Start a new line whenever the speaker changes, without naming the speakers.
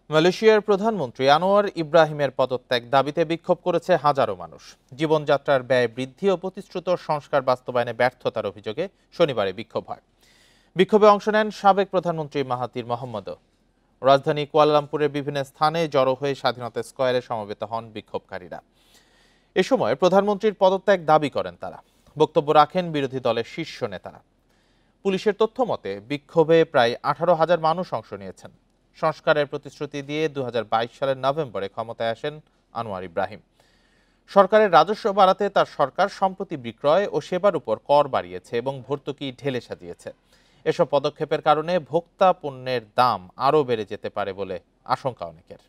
মালয়েশিয়ার প্রধানমন্ত্রী আনোয়ার ইব্রাহিমের পদত্যাগ দাবিতে বিক্ষোভ করেছে হাজারো মানুষ। জীবনযাত্রার ব্যয় বৃদ্ধি ও প্রতিশ্রুত সংস্কার বাস্তবায়নে ব্যর্থতার অভিযোগে শনিবারে বিক্ষোভ হয়। বিক্ষোভে অংশ নেন সাবেক প্রধানমন্ত্রী মাহাথির মোহাম্মদও। রাজধানী কুয়ালালামপুরের বিভিন্ন স্থানে জড়ো হয়ে স্বাধীনতা স্কয়ারে সমবেত হন বিক্ষোভকারীরা। এ সময় প্রধানমন্ত্রীর পদত্যাগ দাবি করেন তারা। বক্তব্য রাখেন বিরোধী দলের শীর্ষ নেতারা। পুলিশের তথ্য মতে বিক্ষোভে প্রায় 18,000 মানুষ অংশ নিয়েছেন। সংস্কারের প্রতিশ্রুতি দিয়ে 2022 সালের নভেম্বরে ক্ষমতায় আসেন আনোয়ার ইব্রাহিম। সরকারের রাজস্ব বাড়াতে তার সরকার সম্পত্তি বিক্রয় ও সেবার উপর কর বাড়িয়েছে এবং ভর্তুকি ঢেলে সাজিয়েছে। এসব পদক্ষেপের কারণে ভোক্তা পণ্যের দাম আরও বেড়ে যেতে পারে বলে আশঙ্কা অনেকের।